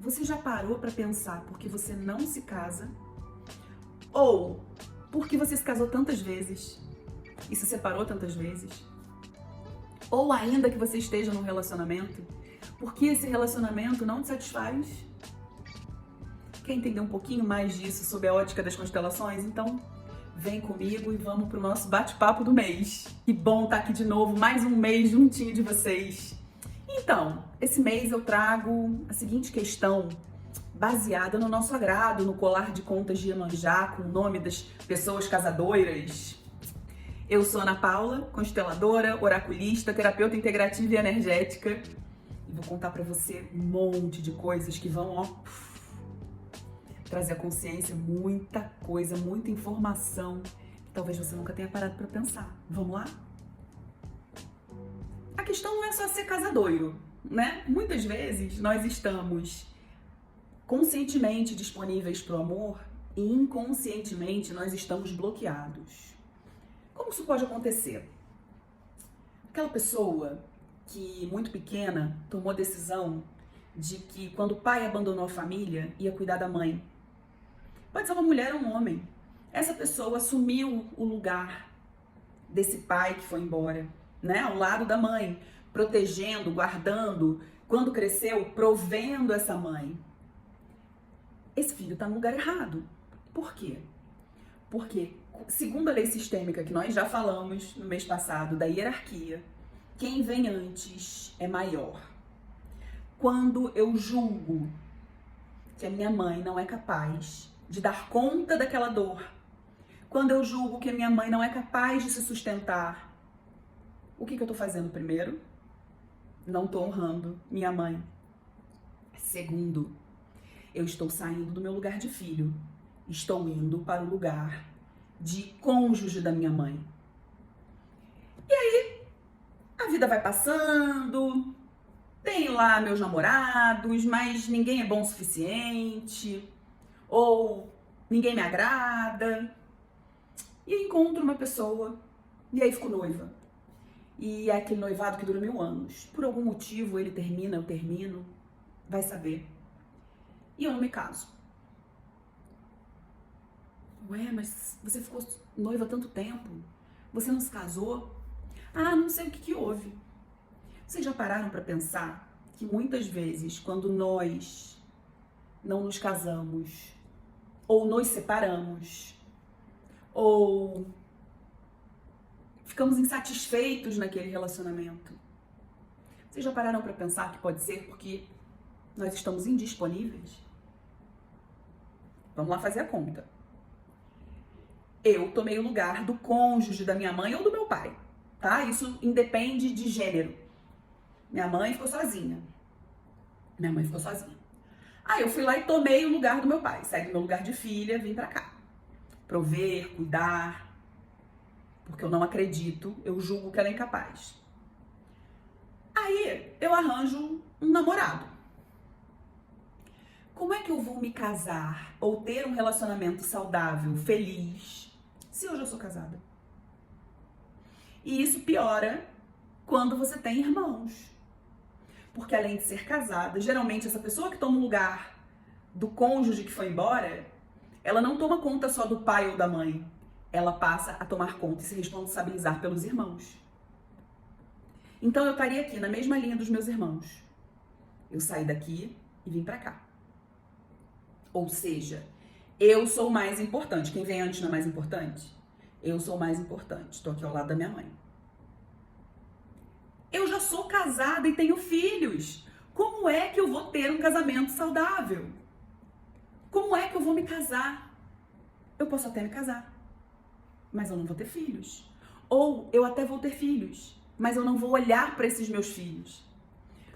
Você já parou para pensar por que você não se casa? Ou por que você se casou tantas vezes e se separou tantas vezes? Ou ainda que você esteja num relacionamento, por que esse relacionamento não te satisfaz? Quer entender um pouquinho mais disso sob a ótica das constelações? Então, vem comigo e vamos pro nosso bate-papo do mês. Que bom estar aqui de novo, mais um mês juntinho de vocês. Então, esse mês eu trago a seguinte questão, baseada no nosso agrado, no colar de contas de Iemanjá, com o nome das pessoas casadoiras. Eu sou Ana Paula, consteladora, oraculista, terapeuta integrativa e energética. E vou contar pra você um monte de coisas que vão, trazer à consciência muita coisa, muita informação que talvez você nunca tenha parado pra pensar. Vamos lá? A questão não é só ser casadoiro, né? Muitas vezes nós estamos conscientemente disponíveis para o amor e inconscientemente nós estamos bloqueados. Como isso pode acontecer? Aquela pessoa que, muito pequena, tomou a decisão de que quando o pai abandonou a família, ia cuidar da mãe. Pode ser uma mulher ou um homem. Essa pessoa assumiu o lugar desse pai que foi embora, né? Ao lado da mãe, protegendo, guardando, quando cresceu, provendo essa mãe. Esse filho está no lugar errado. Por quê? Porque, segundo a lei sistêmica que nós já falamos no mês passado, da hierarquia, quem vem antes é maior. Quando eu julgo que a minha mãe não é capaz de dar conta daquela dor, quando eu julgo que a minha mãe não é capaz de se sustentar, o que eu estou fazendo primeiro? Não estou honrando minha mãe. Segundo, eu estou saindo do meu lugar de filho. Estou indo para o lugar de cônjuge da minha mãe. E aí, a vida vai passando, tenho lá meus namorados, mas ninguém é bom o suficiente, ou ninguém me agrada. E eu encontro uma pessoa, e aí fico noiva. E é aquele noivado que dura 1000 anos. Por algum motivo ele termina, eu termino, vai saber. E eu não me caso. Ué, mas você ficou noiva há tanto tempo? Você não se casou? Ah, não sei o que houve. Vocês já pararam para pensar que muitas vezes, quando nós não nos casamos, ou nos separamos, ou ficamos insatisfeitos naquele relacionamento, vocês já pararam para pensar que pode ser porque nós estamos indisponíveis? Vamos lá fazer a conta. Eu tomei o lugar do cônjuge da minha mãe ou do meu pai, tá? Isso independe de gênero. Minha mãe ficou sozinha. Minha mãe ficou sozinha. Aí eu fui lá e tomei o lugar do meu pai. Saí do meu lugar de filha, vim pra cá. Prover, cuidar. Porque eu não acredito, eu julgo que ela é incapaz. Aí eu arranjo um namorado. Como é que eu vou me casar ou ter um relacionamento saudável, feliz, se eu já sou casada? E isso piora quando você tem irmãos. Porque além de ser casada, geralmente essa pessoa que toma o lugar do cônjuge que foi embora, ela não toma conta só do pai ou da mãe. Ela passa a tomar conta e se responsabilizar pelos irmãos. Então eu estaria aqui na mesma linha dos meus irmãos. Eu saí daqui e vim pra cá. Ou seja, eu sou mais importante. Quem vem antes não é mais importante? Eu sou mais importante. Estou aqui ao lado da minha mãe. Eu já sou casada e tenho filhos. Como é que eu vou ter um casamento saudável? Como é que eu vou me casar? Eu posso até me casar, mas eu não vou ter filhos. Ou eu até vou ter filhos, mas eu não vou olhar para esses meus filhos.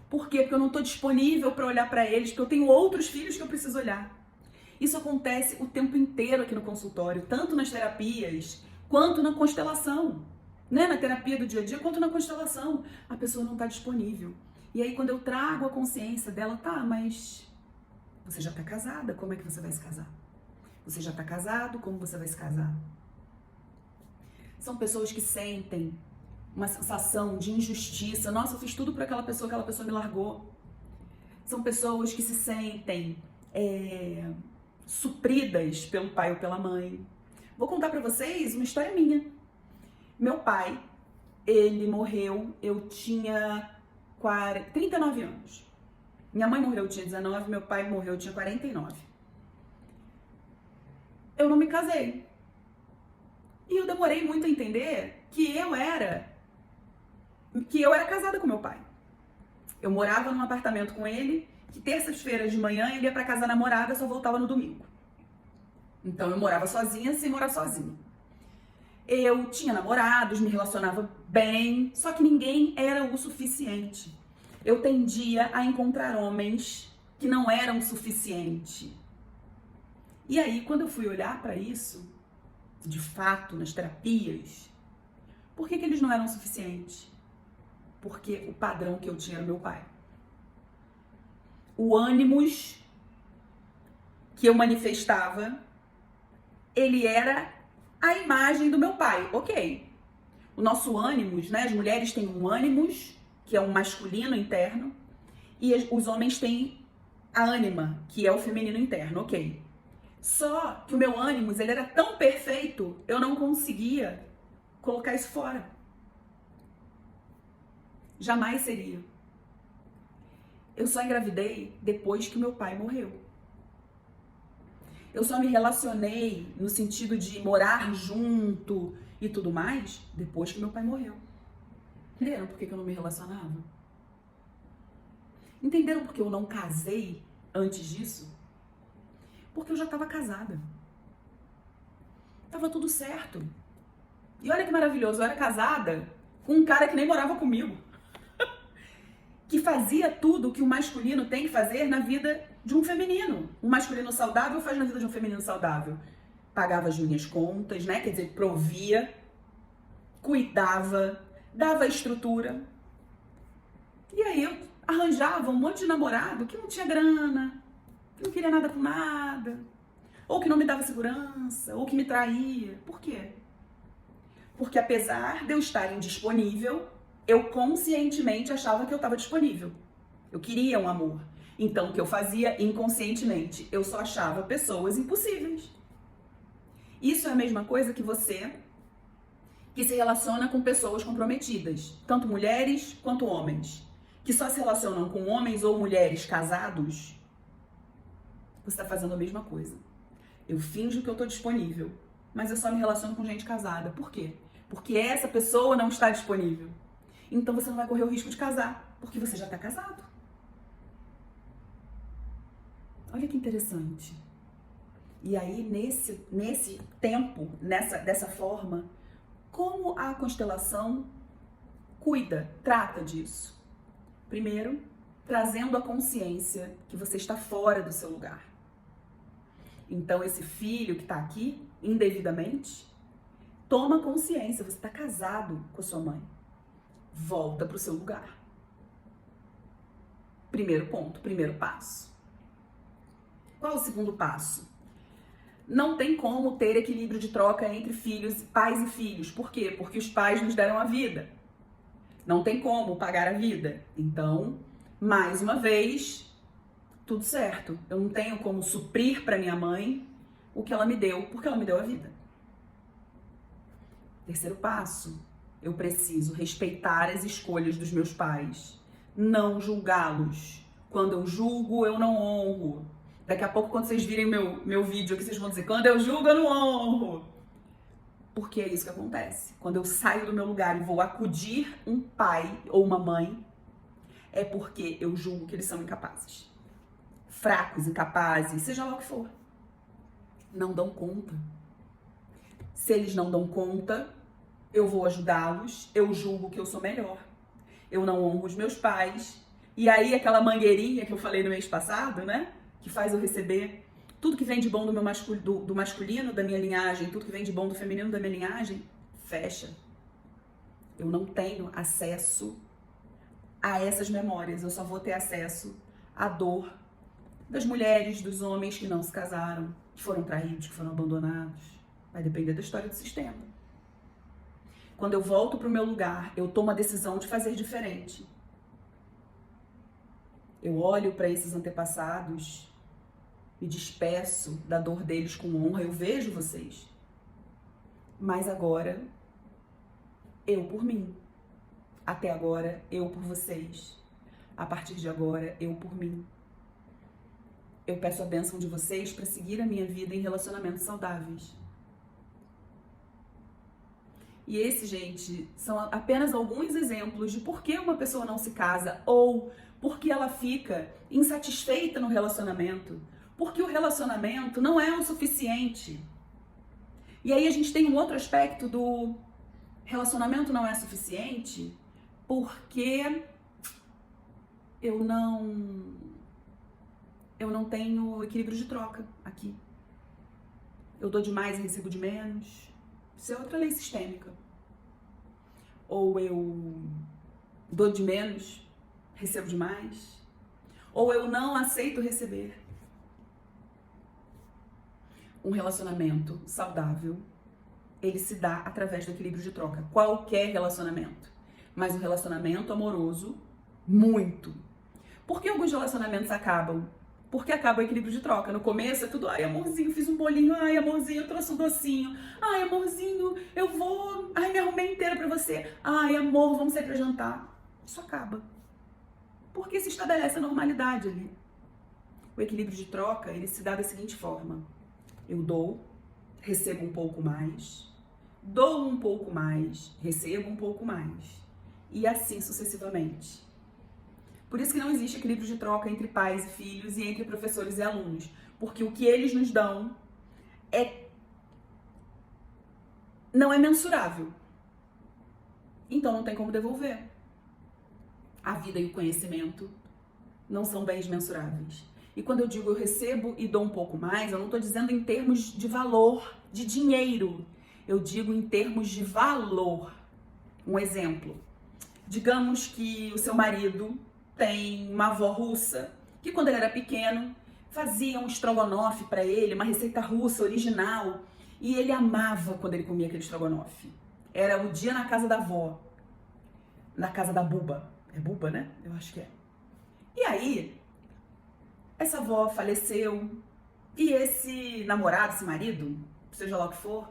Por quê? Porque eu não estou disponível para olhar para eles, porque eu tenho outros filhos que eu preciso olhar. Isso acontece o tempo inteiro aqui no consultório, tanto nas terapias, quanto na constelação. Né? Na terapia do dia a dia, quanto na constelação. A pessoa não está disponível. E aí, quando eu trago a consciência dela, tá, mas você já está casada, como é que você vai se casar? Você já está casado, como você vai se casar? São pessoas que sentem uma sensação de injustiça. Nossa, eu fiz tudo para aquela pessoa me largou. são pessoas que se sentem supridas pelo pai ou pela mãe. Vou contar pra vocês uma história minha. Meu pai, ele morreu, eu tinha 39 anos. Minha mãe morreu, eu tinha 19, meu pai morreu, eu tinha 49. Eu não me casei. E eu demorei muito a entender que eu era casada com meu pai. Eu morava num apartamento com ele, que terças-feiras de manhã ele ia pra casa da namorada, só voltava no domingo. Então eu morava sozinha sem morar sozinha. Eu tinha namorados, me relacionava bem, só que ninguém era o suficiente. Eu tendia a encontrar homens que não eram o suficiente. E aí, quando eu fui olhar para isso, de fato, nas terapias, por que eles não eram o suficiente? Porque o padrão que eu tinha era meu pai. O ânimos que eu manifestava, ele era a imagem do meu pai, ok. O nosso ânimos, né? As mulheres têm um ânimos, que é um masculino interno, e os homens têm a ânima, que é o feminino interno, ok. Só que o meu ânimos, ele era tão perfeito, eu não conseguia colocar isso fora. Jamais seria. Eu só engravidei depois que meu pai morreu. Eu só me relacionei no sentido de morar junto e tudo mais depois que meu pai morreu. Entenderam por que eu não me relacionava? Entenderam por que eu não casei antes disso? Porque eu já estava casada. Tava tudo certo. E olha que maravilhoso, eu era casada com um cara que nem morava comigo. Que fazia tudo que o masculino tem que fazer na vida de um feminino. Um masculino saudável faz na vida de um feminino saudável. Pagava as minhas contas, né? Quer dizer, provia, cuidava, dava estrutura. E aí eu arranjava um monte de namorado que não tinha grana, que não queria nada com nada, ou que não me dava segurança, ou que me traía. Por quê? Porque apesar de eu estar indisponível, eu conscientemente achava que eu estava disponível. Eu queria um amor. Então, o que eu fazia inconscientemente? Eu só achava pessoas impossíveis. Isso é a mesma coisa que você que se relaciona com pessoas comprometidas, tanto mulheres quanto homens, que só se relacionam com homens ou mulheres casados. Você está fazendo a mesma coisa. Eu finjo que eu estou disponível, mas eu só me relaciono com gente casada. Por quê? Porque essa pessoa não está disponível. Então você não vai correr o risco de casar, porque você já está casado. Olha que interessante. E aí, nesse tempo, dessa forma, como a constelação cuida, trata disso? Primeiro, trazendo a consciência que você está fora do seu lugar. Então, esse filho que está aqui, indevidamente, toma consciência, você está casado com a sua mãe. Volta para o seu lugar. Primeiro ponto, primeiro passo. Qual o segundo passo? Não tem como ter equilíbrio de troca entre filhos, pais e filhos. Por quê? Porque os pais nos deram a vida. Não tem como pagar a vida. Então, mais uma vez, tudo certo. Eu não tenho como suprir para minha mãe o que ela me deu, porque ela me deu a vida. Terceiro passo, eu preciso respeitar as escolhas dos meus pais, não julgá-los. Quando eu julgo, eu não honro. Daqui a pouco, quando vocês virem meu vídeo aqui, vocês vão dizer, quando eu julgo, eu não honro. Porque é isso que acontece. Quando eu saio do meu lugar e vou acudir um pai ou uma mãe, é porque eu julgo que eles são incapazes. Fracos, incapazes, seja lá o que for. Não dão conta. Se eles não dão conta, eu vou ajudá-los, eu julgo que eu sou melhor. Eu não honro os meus pais. E aí aquela mangueirinha que eu falei no mês passado, né? Que faz eu receber tudo que vem de bom do masculino da minha linhagem, tudo que vem de bom do feminino da minha linhagem, fecha. Eu não tenho acesso a essas memórias, eu só vou ter acesso à dor das mulheres, dos homens que não se casaram, que foram traídos, que foram abandonados. Vai depender da história do sistema. Quando eu volto para o meu lugar, eu tomo a decisão de fazer diferente. Eu olho para esses antepassados, me despeço da dor deles com honra, eu vejo vocês. Mas agora, eu por mim. Até agora, eu por vocês. A partir de agora, eu por mim. Eu peço a bênção de vocês para seguir a minha vida em relacionamentos saudáveis. E esse, gente, são apenas alguns exemplos de por que uma pessoa não se casa ou por que ela fica insatisfeita no relacionamento. Porque o relacionamento não é o suficiente. E aí a gente tem um outro aspecto do relacionamento não é suficiente porque eu não tenho equilíbrio de troca aqui. Eu dou de mais e recebo de menos. Isso é outra lei sistêmica. Ou eu dou de menos, recebo de mais. Ou eu não aceito receber. Um relacionamento saudável, ele se dá através do equilíbrio de troca. Qualquer relacionamento. Mas um relacionamento amoroso, muito. Por que alguns relacionamentos acabam? Porque acaba o equilíbrio de troca. No começo é tudo, ai amorzinho, fiz um bolinho, ai amorzinho, eu trouxe um docinho, ai amorzinho, eu vou, ai me arrumei inteira pra você, ai amor, vamos sair pra jantar. Isso acaba. Porque se estabelece a normalidade ali. O equilíbrio de troca, ele se dá da seguinte forma. Eu dou, recebo um pouco mais, dou um pouco mais, recebo um pouco mais. E assim sucessivamente. Por isso que não existe equilíbrio de troca entre pais e filhos e entre professores e alunos. Porque o que eles nos dão não é mensurável. Então não tem como devolver. A vida e o conhecimento não são bens mensuráveis. E quando eu digo eu recebo e dou um pouco mais, eu não estou dizendo em termos de valor, de dinheiro. Eu digo em termos de valor. Um exemplo. Digamos que o seu marido tem uma avó russa que quando ele era pequeno fazia um estrogonofe para ele, uma receita russa original, e ele amava quando ele comia aquele estrogonofe. Era o dia na casa da avó, na casa da Buba. É Buba, né? Eu acho que é. E aí, essa avó faleceu e esse namorado, esse marido, seja lá o que for,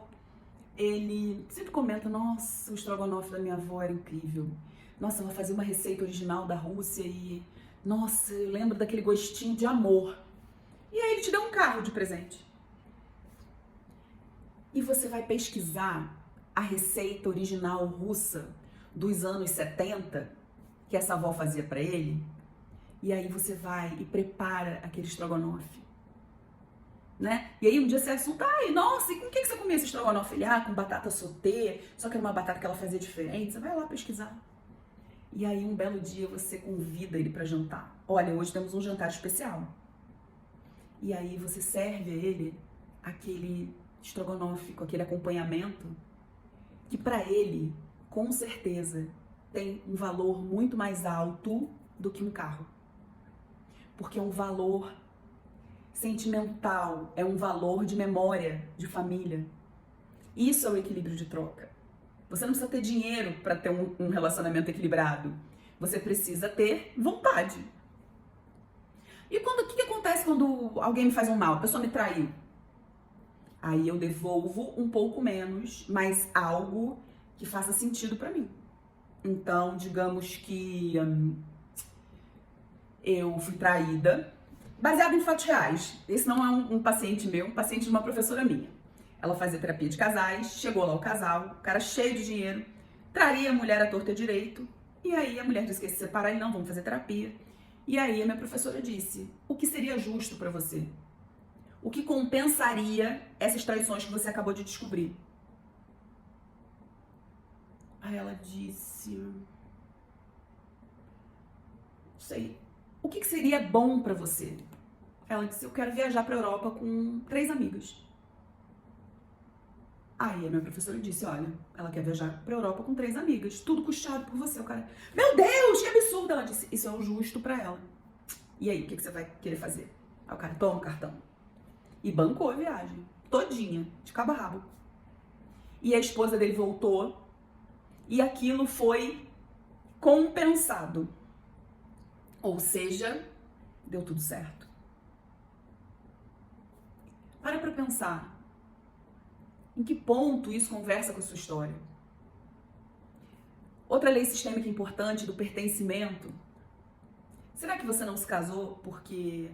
ele sempre comenta, nossa, o estrogonofe da minha avó era incrível. Nossa, ela fazia uma receita original da Rússia e, nossa, eu lembro daquele gostinho de amor. E aí ele te deu um carro de presente. E você vai pesquisar a receita original russa dos anos 70, que essa avó fazia pra ele, e aí você vai e prepara aquele estrogonofe. Né? E aí um dia você assunta, ai, nossa, e com o que você comia esse estrogonofe? Ele, com batata sauté, só que era uma batata que ela fazia diferente. Você vai lá pesquisar. E aí um belo dia você convida ele para jantar. Olha, hoje temos um jantar especial. E aí você serve a ele aquele estrogonofe com aquele acompanhamento que para ele, com certeza, tem um valor muito mais alto do que um carro. Porque é um valor sentimental, é um valor de memória, de família. Isso é o equilíbrio de troca. Você não precisa ter dinheiro para ter um relacionamento equilibrado. Você precisa ter vontade. E o que acontece quando alguém me faz um mal? A pessoa me traiu. Aí eu devolvo um pouco menos, mas algo que faça sentido para mim. Então, digamos que eu fui traída, baseado em fatos reais. Esse não é um paciente meu, um paciente de uma professora minha. Ela fazia terapia de casais, chegou lá o casal, o cara cheio de dinheiro, traria a mulher à torta e à direito, e aí a mulher disse que ia se separar e não, vamos fazer terapia. E aí a minha professora disse, o que seria justo pra você? O que compensaria essas traições que você acabou de descobrir? Aí ela disse, não sei, o que seria bom pra você? Ela disse, eu quero viajar pra Europa com 3 amigas. Aí a minha professora disse, olha, ela quer viajar pra Europa com 3 amigas, tudo custeado por você. O cara, meu Deus, que absurdo! Ela disse, isso é o justo pra ela. E aí, o que você vai querer fazer? Aí o cara, toma o cartão. E bancou a viagem, todinha, de cabo a rabo. E a esposa dele voltou, e aquilo foi compensado. Ou seja, deu tudo certo. Para pensar. Em que ponto isso conversa com a sua história? Outra lei sistêmica importante do pertencimento. Será que você não se casou porque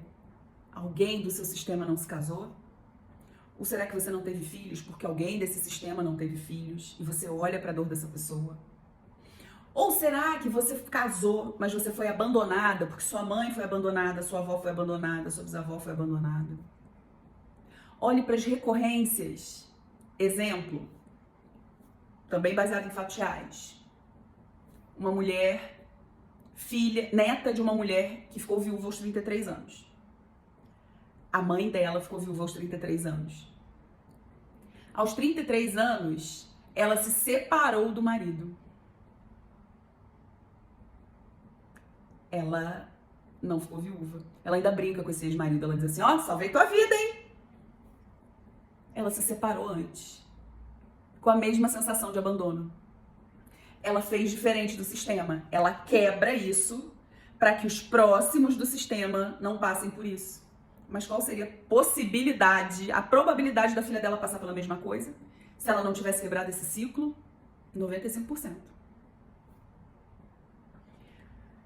alguém do seu sistema não se casou? Ou será que você não teve filhos porque alguém desse sistema não teve filhos e você olha para a dor dessa pessoa? Ou será que você casou, mas você foi abandonada porque sua mãe foi abandonada, sua avó foi abandonada, sua bisavó foi abandonada? Olhe para as recorrências. Exemplo, também baseado em fatos reais. Uma mulher, neta de uma mulher que ficou viúva aos 33 anos. A mãe dela ficou viúva aos 33 anos. Aos 33 anos, ela se separou do marido. Ela não ficou viúva. Ela ainda brinca com esse ex-marido. Ela diz assim, ó, salvei tua vida, hein? Ela se separou antes, com a mesma sensação de abandono. Ela fez diferente do sistema. Ela quebra isso para que os próximos do sistema não passem por isso. Mas qual seria a probabilidade da filha dela passar pela mesma coisa se ela não tivesse quebrado esse ciclo? 95%.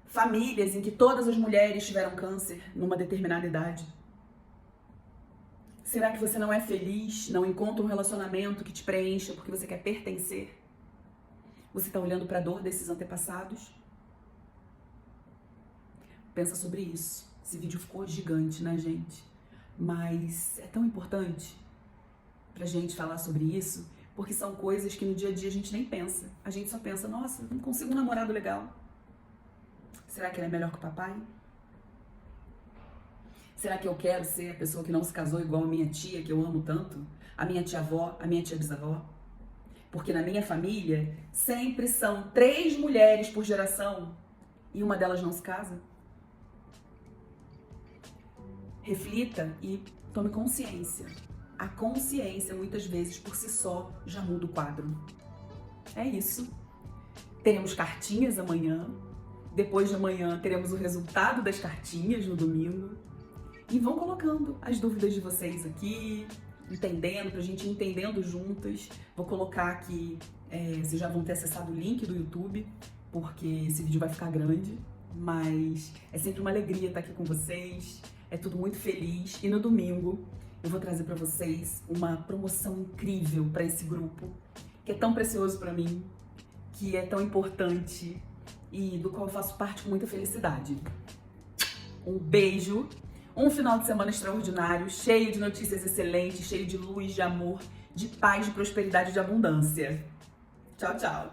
Famílias em que todas as mulheres tiveram câncer numa determinada idade. Será que você não é feliz, não encontra um relacionamento que te preencha porque você quer pertencer? Você está olhando para a dor desses antepassados? Pensa sobre isso. Esse vídeo ficou gigante, né, gente? Mas é tão importante pra gente falar sobre isso, porque são coisas que no dia a dia a gente nem pensa. A gente só pensa, nossa, não consigo um namorado legal. Será que ele é melhor que o papai? Será que eu quero ser a pessoa que não se casou igual a minha tia, que eu amo tanto? A minha tia-avó, a minha tia-bisavó? Porque na minha família, sempre são 3 mulheres por geração e uma delas não se casa. Reflita e tome consciência. A consciência, muitas vezes, por si só, já muda o quadro. É isso. Teremos cartinhas amanhã. Depois de amanhã, teremos o resultado das cartinhas no domingo. E vão colocando as dúvidas de vocês aqui, pra gente ir entendendo juntas. Vou colocar aqui, vocês já vão ter acessado o link do YouTube, porque esse vídeo vai ficar grande, mas é sempre uma alegria estar aqui com vocês, é tudo muito feliz. E no domingo eu vou trazer para vocês uma promoção incrível para esse grupo, que é tão precioso para mim, que é tão importante e do qual eu faço parte com muita felicidade. Um beijo! Um final de semana extraordinário, cheio de notícias excelentes, cheio de luz, de amor, de paz, de prosperidade e de abundância. Tchau, tchau!